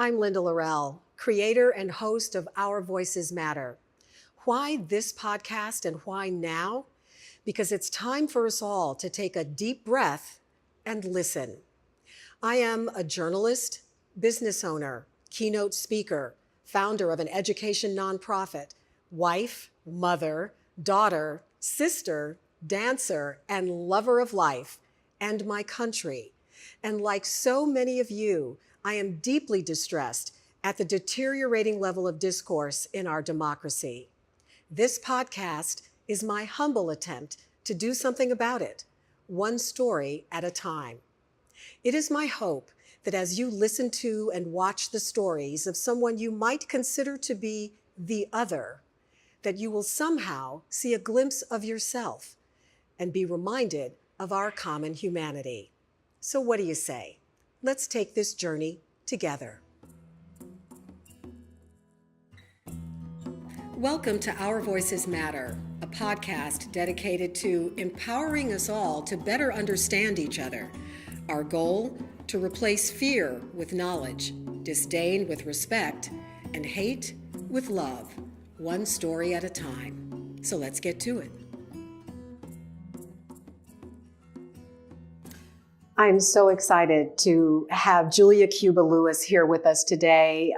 I'm Linda Lorelle, creator and host of Our Voices Matter. Why this podcast and why now? Because it's time for us all to take a deep breath and listen. I am a journalist, business owner, keynote speaker, founder of an education nonprofit, wife, mother, daughter, sister, dancer, and lover of life and my country. And like so many of you, I am deeply distressed at the deteriorating level of discourse in our democracy. This podcast is my humble attempt to do something about it, one story at a time. It is my hope that as you listen to and watch the stories of someone you might consider to be the other, that you will somehow see a glimpse of yourself and be reminded of our common humanity. So what do you say? Let's take this journey together. Welcome to Our Voices Matter, a podcast dedicated to empowering us all to better understand each other. Our goal, to replace fear with knowledge, disdain with respect, and hate with love, one story at a time. So let's get to it. I'm so excited to have Julia Cuba Lewis here with us today.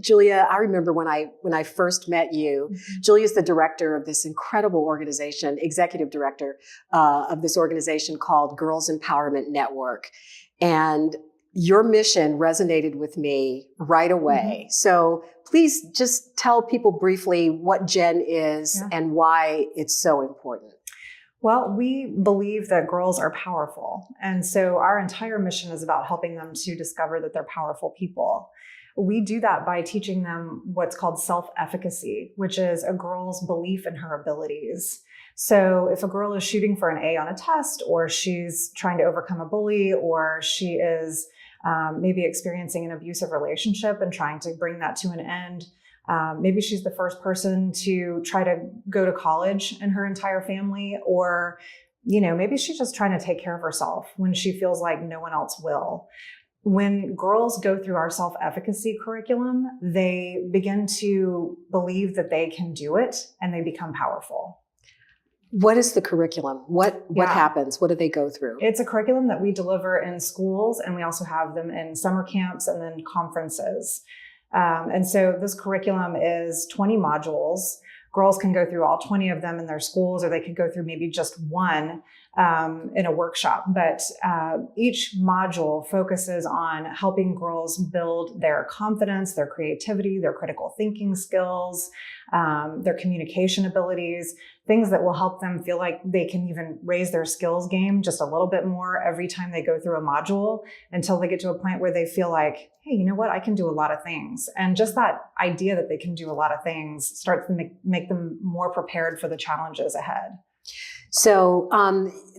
Julia, I remember when I first met you. Julia's the director of this incredible organization, executive director of this organization called Girls Empowerment Network. And your mission resonated with me right away. So please just tell people briefly what GEN is and why it's so important. Well, we believe that girls are powerful. And so our entire mission is about helping them to discover that they're powerful people. We do that by teaching them what's called self-efficacy, which is a girl's belief in her abilities. So if a girl is shooting for an A on a test, or she's trying to overcome a bully, or she is maybe experiencing an abusive relationship and trying to bring that to an end, maybe she's the first person to try to go to college in her entire family, or, maybe she's just trying to take care of herself when she feels like no one else will. When girls go through our self-efficacy curriculum, they begin to believe that they can do it and they become powerful. What is the curriculum? What happens? What do they go through? It's a curriculum that we deliver in schools, and we also have them in summer camps and then conferences. And so this curriculum is 20 modules. Girls can go through all 20 of them in their schools, or they could go through maybe just one in a workshop. But each module focuses on helping girls build their confidence, their creativity, their critical thinking skills, their communication abilities, things that will help them feel like they can even raise their skills game just a little bit more every time they go through a module, until they get to a point where they feel like, hey, you know what? I can do a lot of things. And just that idea that they can do a lot of things starts to make them more prepared for the challenges ahead. So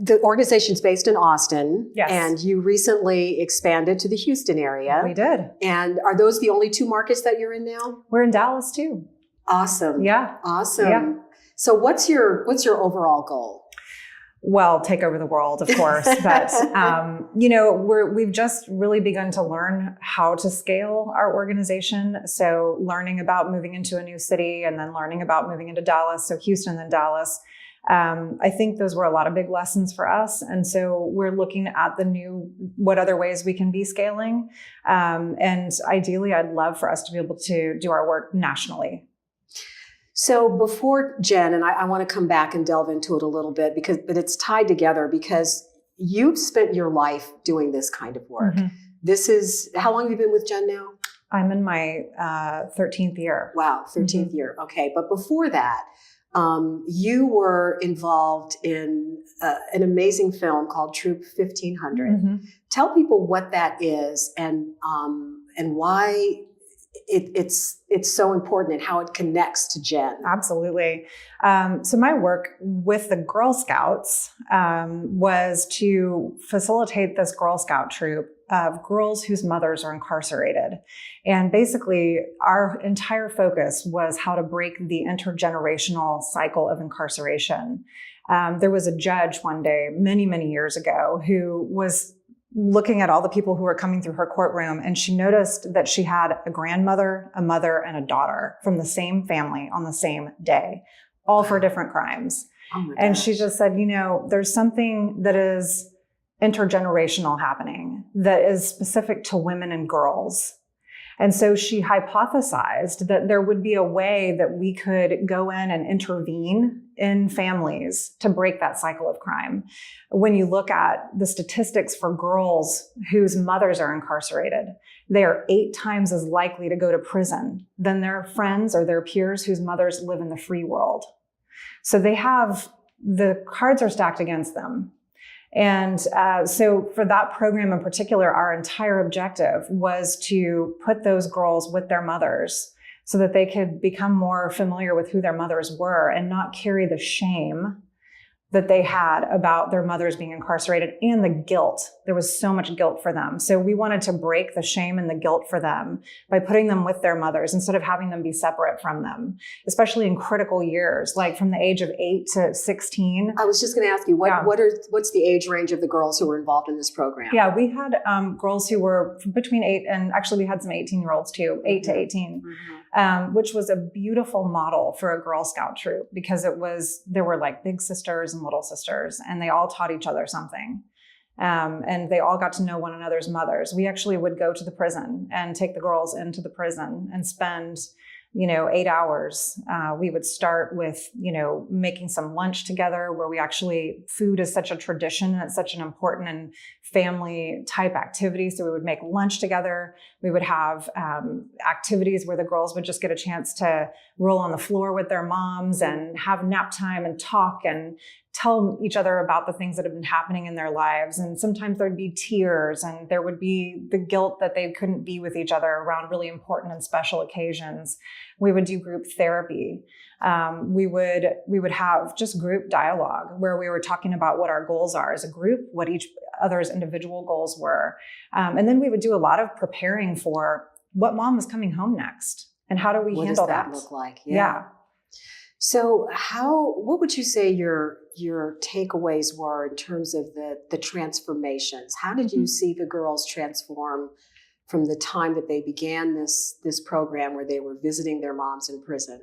the organization's based in Austin, yes, and you recently expanded to the Houston area. We did. And are those the only two markets that you're in now? We're in Dallas too. Awesome. Yeah. Awesome. Yeah. So what's your overall goal? Well, take over the world, of course. But, we've just really begun to learn how to scale our organization. So learning about moving into a new city, and then learning about moving into Dallas. So Houston, then Dallas. I think those were a lot of big lessons for us. And so we're looking at what other ways we can be scaling. And ideally, I'd love for us to be able to do our work nationally. So before GEN, and I want to come back and delve into it a little bit, but it's tied together because you've spent your life doing this kind of work. Mm-hmm. How long have you been with GEN now? I'm in my 13th year. Wow, 13th year. Okay. But before that, you were involved in an amazing film called Troop 1500. Mm-hmm. Tell people what that is and why it's so important and how it connects to GEN. Absolutely. So my work with the Girl Scouts was to facilitate this Girl Scout troop of girls whose mothers are incarcerated. And basically, our entire focus was how to break the intergenerational cycle of incarceration. There was a judge one day, many, many years ago, who was looking at all the people who were coming through her courtroom, and she noticed that she had a grandmother, a mother, and a daughter from the same family on the same day, all for different crimes. Oh my And gosh. she just said, there's something that is intergenerational happening that is specific to women and girls. And so she hypothesized that there would be a way that we could go in and intervene in families to break that cycle of crime. When you look at the statistics for girls whose mothers are incarcerated, they are 8 times as likely to go to prison than their friends or their peers whose mothers live in the free world. So the cards are stacked against them. And so for that program in particular, our entire objective was to put those girls with their mothers so that they could become more familiar with who their mothers were and not carry the shame that they had about their mothers being incarcerated and the guilt. There was so much guilt for them. So we wanted to break the shame and the guilt for them by putting them with their mothers instead of having them be separate from them, especially in critical years, like from the age of 8 to 16. I was just going to ask you, what's the age range of the girls who were involved in this program? Yeah, we had girls who were between 8 and actually we had some 18-year-olds too, 8 to 18. Which was a beautiful model for a Girl Scout troop because there were like big sisters and little sisters, and they all taught each other something. And they all got to know one another's mothers. We actually would go to the prison and take the girls into the prison and spend 8 hours. We would start with, making some lunch together where food is such a tradition and it's such an important and family type activity. So we would make lunch together. We would have activities where the girls would just get a chance to roll on the floor with their moms and have nap time and talk and tell each other about the things that have been happening in their lives. And sometimes there'd be tears and there would be the guilt that they couldn't be with each other around really important and special occasions. We would do group therapy. We would have just group dialogue where we were talking about what our goals are as a group, what each other's individual goals were. And then we would do a lot of preparing for what mom was coming home next and how do we handle that? What does that look like? Yeah. So what would you say your takeaways were in terms of the transformations? How did you see the girls transform from the time that they began this program where they were visiting their moms in prison?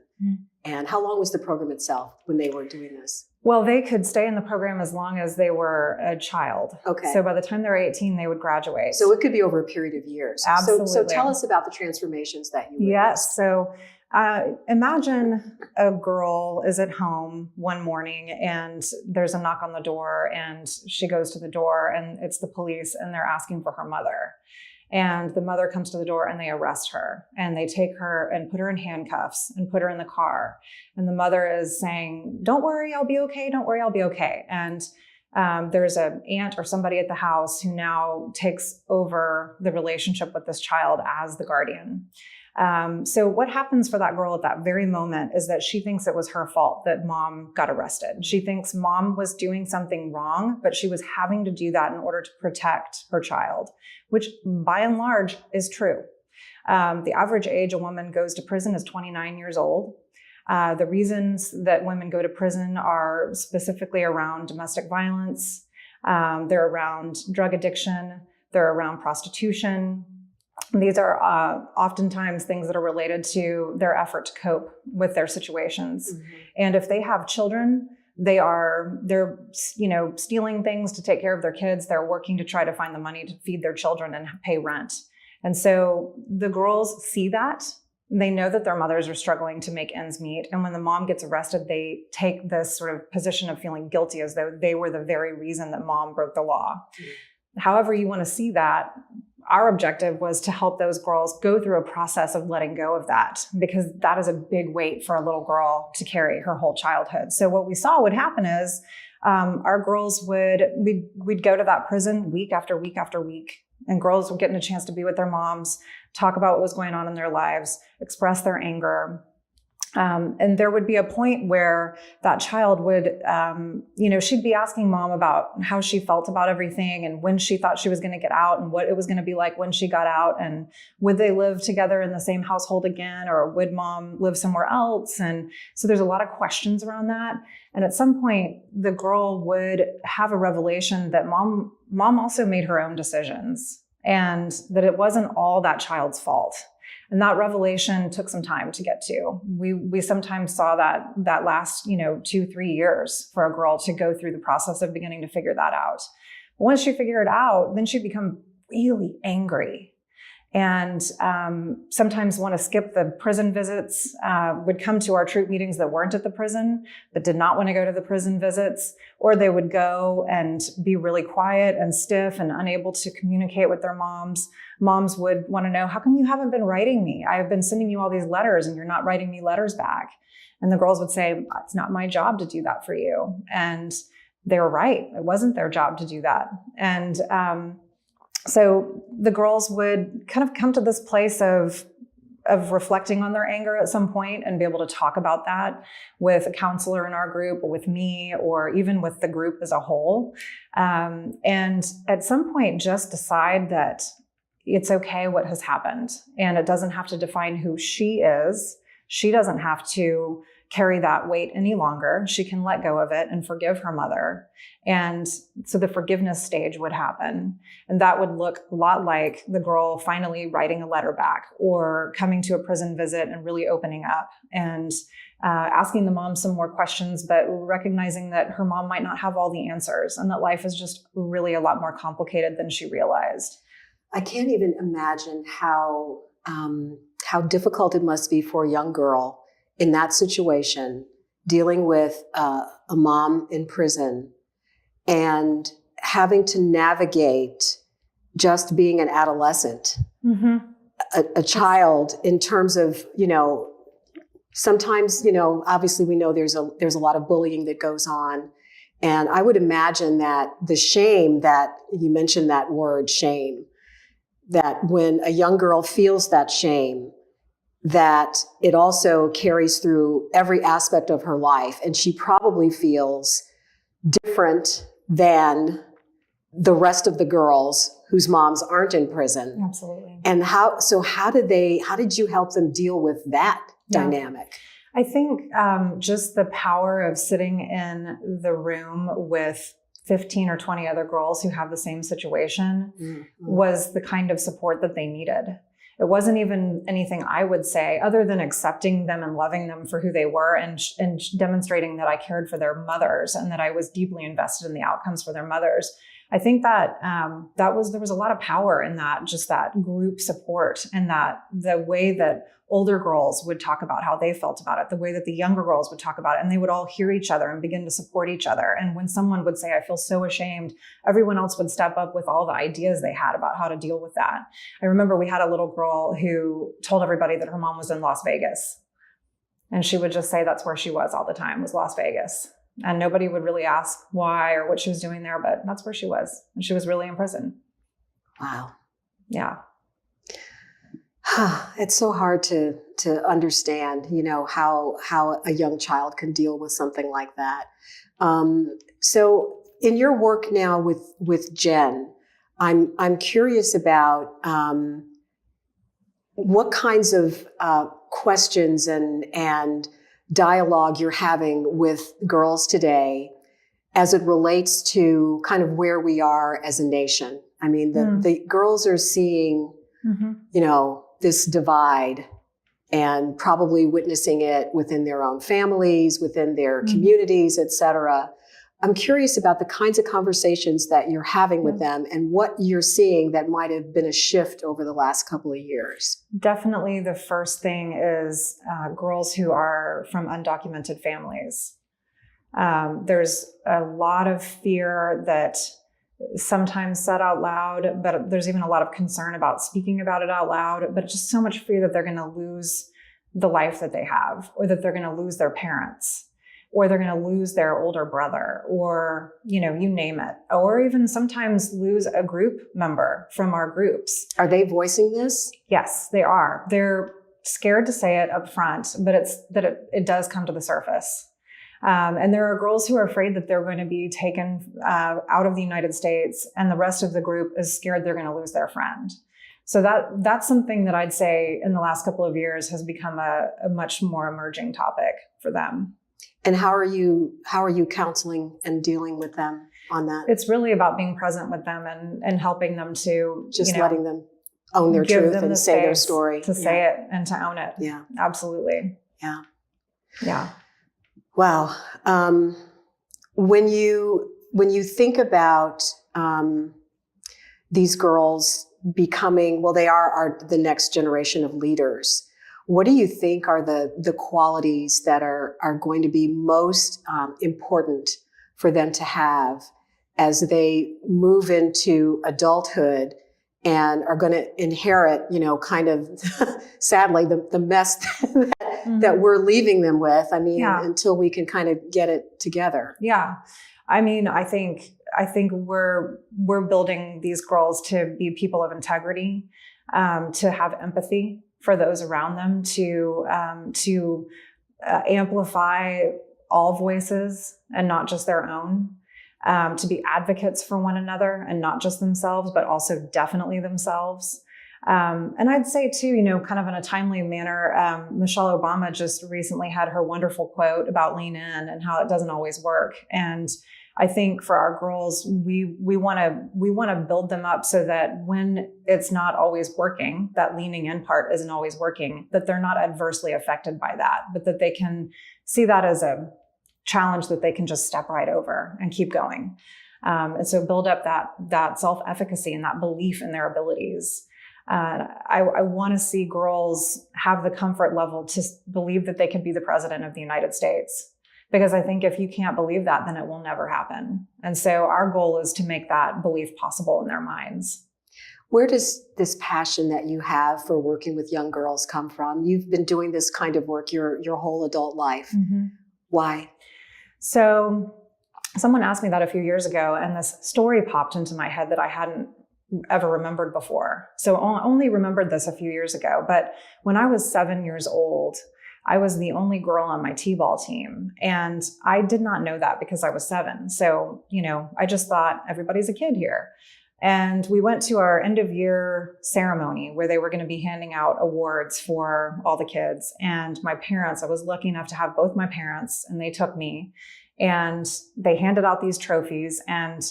And how long was the program itself when they were doing this? Well, they could stay in the program as long as they were a child. Okay. So by the time they're 18, they would graduate. So it could be over a period of years. Absolutely. So tell us about the transformations that you witnessed. Yes. So imagine a girl is at home one morning and there's a knock on the door and she goes to the door and it's the police and they're asking for her mother. And the mother comes to the door and they arrest her and they take her and put her in handcuffs and put her in the car. And the mother is saying, "Don't worry, I'll be okay. Don't worry, I'll be okay." And there's an aunt or somebody at the house who now takes over the relationship with this child as the guardian. So what happens for that girl at that very moment is that she thinks it was her fault that mom got arrested. She thinks mom was doing something wrong, but she was having to do that in order to protect her child, which by and large is true. The average age a woman goes to prison is 29 years old. The reasons that women go to prison are specifically around domestic violence. They're around drug addiction. They're around prostitution. These are oftentimes things that are related to their effort to cope with their situations. And if they have children, they're stealing things to take care of their kids. They're working to try to find the money to feed their children and pay rent. And so the girls see that. They know that their mothers are struggling to make ends meet. And when the mom gets arrested, they take this sort of position of feeling guilty as though they were the very reason that mom broke the law. However you want to see that, our objective was to help those girls go through a process of letting go of that, because that is a big weight for a little girl to carry her whole childhood. So what we saw would happen is our girls we'd go to that prison week after week after week, and girls were getting a chance to be with their moms, talk about what was going on in their lives, express their anger. And there would be a point where that child would, she'd be asking mom about how she felt about everything and when she thought she was going to get out and what it was going to be like when she got out, and would they live together in the same household again, or would mom live somewhere else? And so there's a lot of questions around that. And at some point, the girl would have a revelation that mom also made her own decisions, and that it wasn't all that child's fault. And that revelation took some time to get to. We sometimes saw that last, 2-3 years for a girl to go through the process of beginning to figure that out. But once she figured it out, then she'd become really angry. And sometimes want to skip the prison visits, would come to our troop meetings that weren't at the prison, but did not want to go to the prison visits, or they would go and be really quiet and stiff and unable to communicate with their moms. Moms would want to know, how come you haven't been writing me? I've been sending you all these letters and you're not writing me letters back. And the girls would say, it's not my job to do that for you. And they were right. It wasn't their job to do that. And so the girls would kind of come to this place of reflecting on their anger at some point and be able to talk about that with a counselor in our group, or with me, or even with the group as a whole. And at some point just decide that it's okay what has happened, and it doesn't have to define who she is. She doesn't have to carry that weight any longer. She can let go of it and forgive her mother. And so the forgiveness stage would happen. And that would look a lot like the girl finally writing a letter back, or coming to a prison visit and really opening up and asking the mom some more questions, but recognizing that her mom might not have all the answers, and that life is just really a lot more complicated than she realized. I can't even imagine how difficult it must be for a young girl in that situation, dealing with a mom in prison and having to navigate just being an adolescent, a child, in terms of, sometimes, obviously we know there's a lot of bullying that goes on. And I would imagine that the shame, that you mentioned that word shame, that when a young girl feels that shame, that it also carries through every aspect of her life. And she probably feels different than the rest of the girls whose moms aren't in prison. Absolutely. And how did you help them deal with that dynamic? I think just the power of sitting in the room with 15 or 20 other girls who have the same situation was the kind of support that they needed. It wasn't even anything I would say other than accepting them and loving them for who they were, and demonstrating that I cared for their mothers and that I was deeply invested in the outcomes for their mothers. I think that there was a lot of power in that, just that group support, and that the way that older girls would talk about how they felt about it, the way that the younger girls would talk about it, and they would all hear each other and begin to support each other. And when someone would say, I feel so ashamed, everyone else would step up with all the ideas they had about how to deal with that. I remember we had a little girl who told everybody that her mom was in Las Vegas. And she would just say that's where she was all the time, was Las Vegas. And nobody would really ask why or what she was doing there, but that's where she was. And she was really in prison. Wow. Yeah. It's so hard to understand, how a young child can deal with something like that. So in your work now with GEN, I'm curious about what kinds of questions and dialogue you're having with girls today as it relates to kind of where we are as a nation. I mean, the girls are seeing, this divide, and probably witnessing it within their own families, within their communities, et cetera. I'm curious about the kinds of conversations that you're having with them and what you're seeing that might have been a shift over the last couple of years. Definitely the first thing is girls who are from undocumented families. There's a lot of fear that sometimes said out loud, but there's even a lot of concern about speaking about it out loud, but just so much fear that they're going to lose the life that they have, or that they're going to lose their parents, or they're going to lose their older brother, or, you name it, or even sometimes lose a group member from our groups. Are they voicing this? Yes, they are. They're scared to say it up front, but it does come to the surface. And there are girls who are afraid that they're going to be taken out of the United States, and the rest of the group is scared they're going to lose their friend. So that's something that I'd say in the last couple of years has become a much more emerging topic for them. And how are you counseling and dealing with them on that? It's really about being present with them and helping them to just letting them own their truth and say their story. To say it and to own it. Yeah. Absolutely. Yeah. Yeah. Wow. When you think about these girls becoming, well, they are the next generation of leaders. What do you think are the qualities that are going to be most important for them to have as they move into adulthood and are going to inherit, kind of sadly, the mess that we're leaving them with? I mean, until we can kind of get it together. Yeah. I mean, I think we're building these girls to be people of integrity, to have empathy for those around them, to amplify all voices and not just their own, to be advocates for one another and not just themselves, but also definitely themselves. And I'd say too, kind of in a timely manner, Michelle Obama just recently had her wonderful quote about lean in and how it doesn't always work. And I think for our girls, we want to build them up so that when it's not always working, that leaning in part isn't always working, that they're not adversely affected by that, but that they can see that as a challenge that they can just step right over and keep going. And so build up that self-efficacy and that belief in their abilities. I want to see girls have the comfort level to believe that they can be the president of the United States. Because I think if you can't believe that, then it will never happen. And so our goal is to make that belief possible in their minds. Where does this passion that you have for working with young girls come from? You've been doing this kind of work your whole adult life. Mm-hmm. Why? So someone asked me that a few years ago, and this story popped into my head that I hadn't ever remembered before. So I only remembered this a few years ago. But when I was 7 years old, I was the only girl on my t-ball team. And I did not know that because I was 7. So, I just thought everybody's a kid here. And we went to our end of year ceremony where they were going to be handing out awards for all the kids. And my parents, I was lucky enough to have both my parents, and they took me and they handed out these trophies. And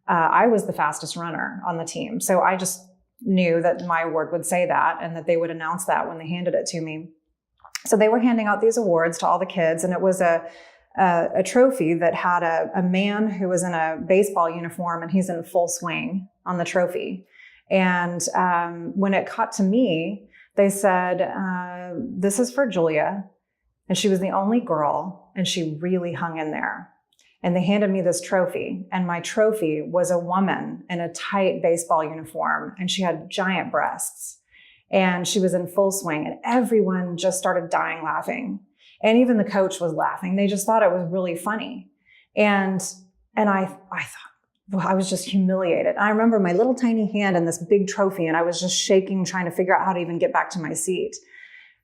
I was the fastest runner on the team. So I just knew that my award would say that and that they would announce that when they handed it to me. So they were handing out these awards to all the kids, and it was a trophy that had a man who was in a baseball uniform, and he's in full swing on the trophy. And when it got to me, they said, "This is for Julia," and she was the only girl, and she really hung in there. And they handed me this trophy, and my trophy was a woman in a tight baseball uniform, and she had giant breasts. And she was in full swing, and everyone just started dying laughing. And even the coach was laughing. They just thought it was really funny. And I thought, well, I was just humiliated. I remember my little tiny hand in this big trophy, and I was just shaking, trying to figure out how to even get back to my seat.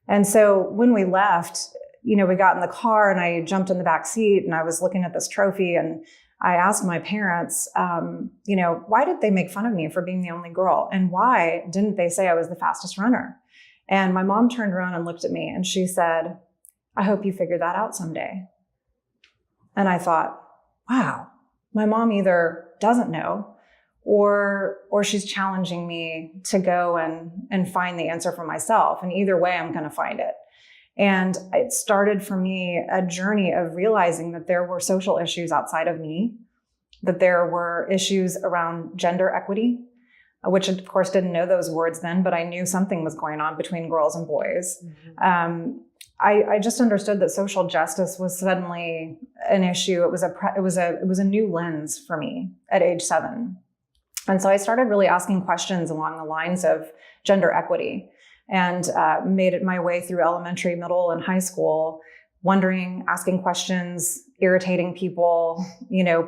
And so when we left, we got in the car, and I jumped in the back seat, and I was looking at this trophy, and I asked my parents, why did they make fun of me for being the only girl? And why didn't they say I was the fastest runner? And my mom turned around and looked at me, and she said, "I hope you figure that out someday." And I thought, wow, my mom either doesn't know or she's challenging me to go and find the answer for myself. And either way, I'm going to find it. And it started for me a journey of realizing that there were social issues outside of me, that there were issues around gender equity, which of course didn't know those words then, but I knew something was going on between girls and boys. Mm-hmm. I just understood that social justice was suddenly an issue. It was a new lens for me at age 7. And so I started really asking questions along the lines of gender equity. And made it my way through elementary, middle, and high school, wondering, asking questions, irritating people,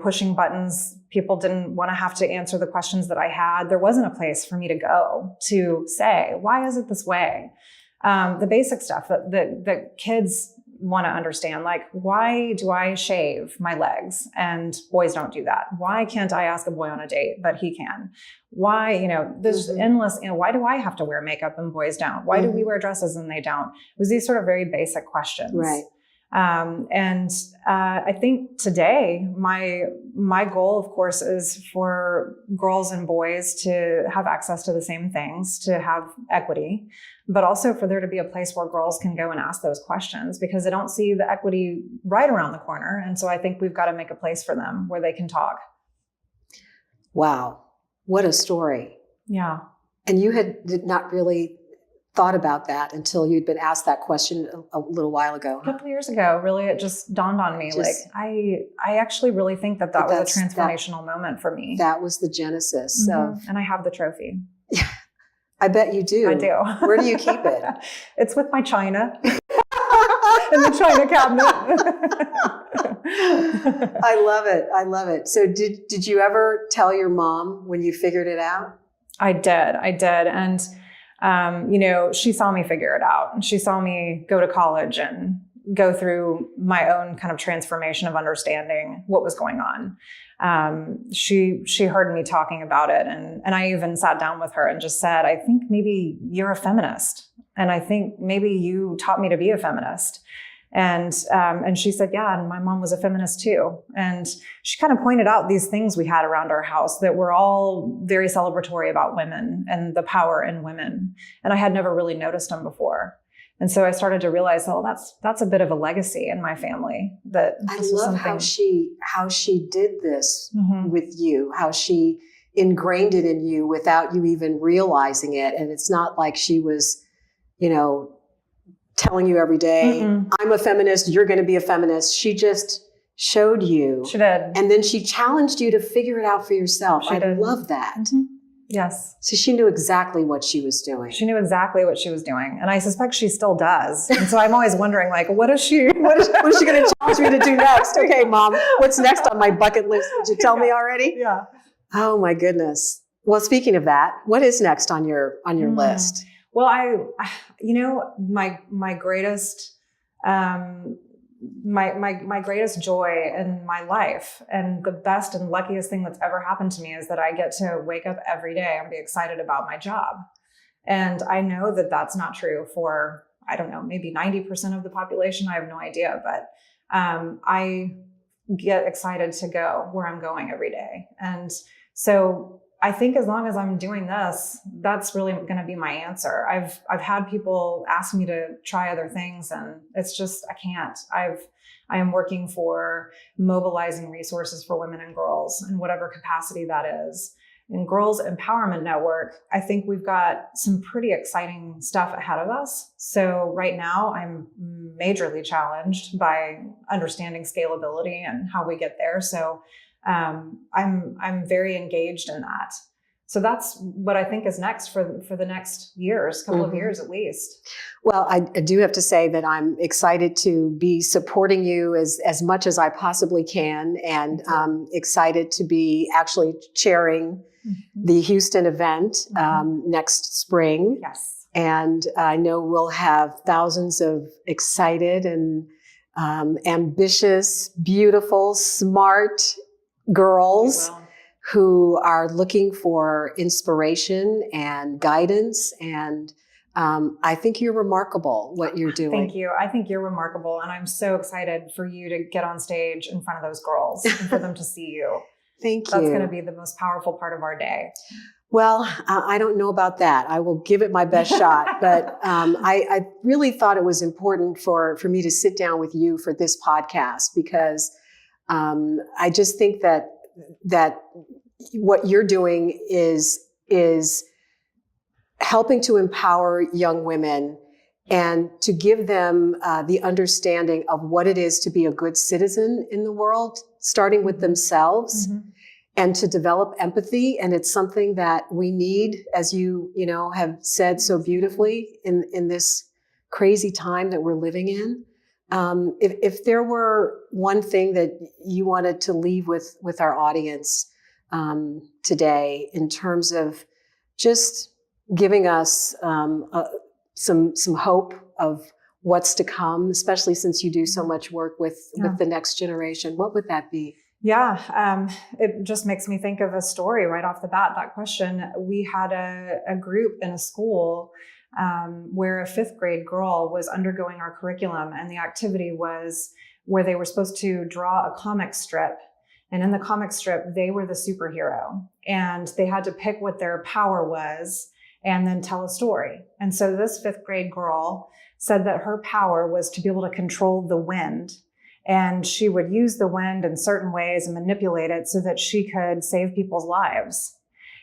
pushing buttons. People didn't want to have to answer the questions that I had. There wasn't a place for me to go to say, why is it this way? The basic stuff that kids want to understand, like, why do I shave my legs and boys don't do that? Why can't I ask a boy on a date, but he can? Why, there's endless, why do I have to wear makeup and boys don't? Why do we wear dresses and they don't? It was these sort of very basic questions. Right. I think today my goal, of course, is for girls and boys to have access to the same things, to have equity, but also for there to be a place where girls can go and ask those questions, because they don't see the equity right around the corner. And so I think we've got to make a place for them where they can talk. Wow. What a story. Yeah. And you did not really thought about that until you'd been asked that question a little while ago. A couple of years ago, really, it just dawned on me. I actually really think that was a transformational moment for me. That was the genesis of. And I have the trophy. I bet you do. I do. Where do you keep it? It's with my china in the china cabinet. I love it. I love it. So did you ever tell your mom when you figured it out? I did. And she saw me figure it out. She saw me go to college and go through my own kind of transformation of understanding what was going on. She heard me talking about it. And I even sat down with her and just said, I think maybe you're a feminist. And I think maybe you taught me to be a feminist. And she said, yeah, and my mom was a feminist too. And she kind of pointed out these things we had around our house that were all very celebratory about women and the power in women. And I had never really noticed them before. And so I started to realize, that's a bit of a legacy in my family. That I love how she did this with you, how she ingrained it in you without you even realizing it. And it's not like she was, telling you every day, I'm a feminist, you're going to be a feminist. She just showed you. She did. And then she challenged you to figure it out for yourself. I love that. Yes. So she knew exactly what she was doing. She knew exactly what she was doing. And I suspect she still does. And so I'm always wondering, what is she going to challenge me to do next? Okay, Mom, what's next on my bucket list? Did you tell me already? Yeah. Oh my goodness. Well, speaking of that, what is next on your list? Well, my greatest, my greatest joy in my life, and the best and luckiest thing that's ever happened to me, is that I get to wake up every day and be excited about my job. And I know that that's not true for, I don't know, maybe 90% of the population. I have no idea, but I get excited to go where I'm going every day. And so I think as long as I'm doing this, that's really going to be my answer. I've had people ask me to try other things, and it's just, I can't. I am working for mobilizing resources for women and girls in whatever capacity that is. In Girls Empowerment Network, I think we've got some pretty exciting stuff ahead of us. So right now I'm majorly challenged by understanding scalability and how we get there. So I'm very engaged in that. So that's what I think is next for the next couple of years at least. Well, I do have to say that I'm excited to be supporting you as much as I possibly can, and excited to be actually chairing the Houston event next spring. Yes. And I know we'll have thousands of excited and ambitious, beautiful, smart girls who are looking for inspiration and guidance. And I think you're remarkable what you're doing. Thank you. I think you're remarkable. And I'm so excited for you to get on stage in front of those girls and for them to see you. Thank you. That's going to be the most powerful part of our day. Well, I don't know about that. I will give it my best shot. But I really thought it was important for me to sit down with you for this podcast, because I just think that what you're doing is helping to empower young women and to give them the understanding of what it is to be a good citizen in the world, starting with themselves, and to develop empathy. And it's something that we need, as you have said so beautifully, in this crazy time that we're living in. If there were one thing that you wanted to leave with our audience today, in terms of just giving us some hope of what's to come, especially since you do so much work with the next generation, what would that be? Yeah, it just makes me think of a story right off the bat, that question. We had a group in a school where a 5th grade girl was undergoing our curriculum, and the activity was where they were supposed to draw a comic strip. And in the comic strip, they were the superhero, and they had to pick what their power was and then tell a story. And so this 5th grade girl said that her power was to be able to control the wind. And she would use the wind in certain ways and manipulate it so that she could save people's lives.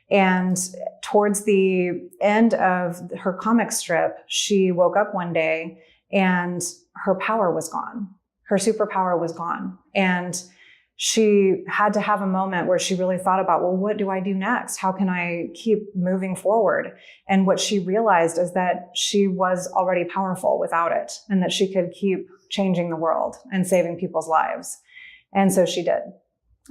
And towards the end of her comic strip, she woke up one day and her power was gone. Her superpower was gone. And she had to have a moment where she really thought about, well, what do I do next? How can I keep moving forward? And what she realized is that she was already powerful without it, and that she could keep changing the world and saving people's lives. And so she did.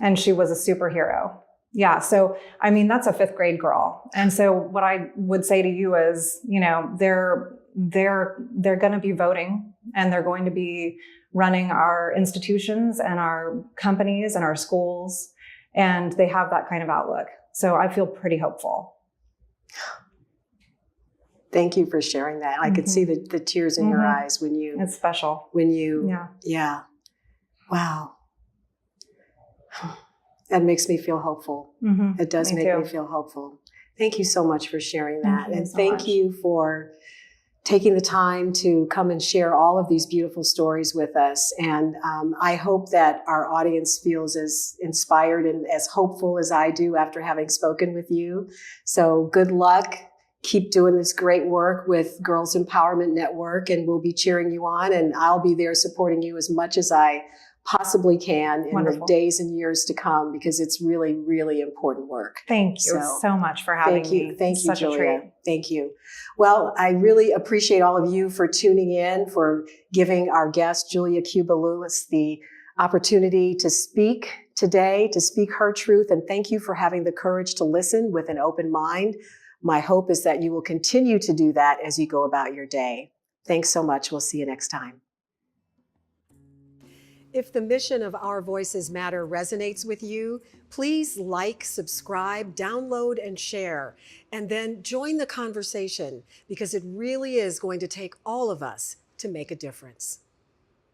And she was a superhero. Yeah. So, I mean, that's a 5th grade girl. And so what I would say to you is, you know, they're going to be voting, and they're going to be running our institutions and our companies and our schools. And they have that kind of outlook. So I feel pretty hopeful. Thank you for sharing that. I could see the tears in your eyes when you... It's special. When you... Yeah. Wow. That makes me feel hopeful. It does make me feel hopeful. Thank you so much for sharing that. And thank you for taking the time to come and share all of these beautiful stories with us. And I hope that our audience feels as inspired and as hopeful as I do after having spoken with you. So good luck. Keep doing this great work with Girls Empowerment Network, and we'll be cheering you on, and I'll be there supporting you as much as I possibly can in the days and years to come, because it's really, really important work. Thank you so much for having me. Thank you, Julia. Thank you. Well, I really appreciate all of you for tuning in, for giving our guest, Julia Cuba Lewis, the opportunity to speak today, to speak her truth. And thank you for having the courage to listen with an open mind. My hope is that you will continue to do that as you go about your day. Thanks so much. We'll see you next time. If the mission of Our Voices Matter resonates with you, please like, subscribe, download, and share, and then join the conversation, because it really is going to take all of us to make a difference.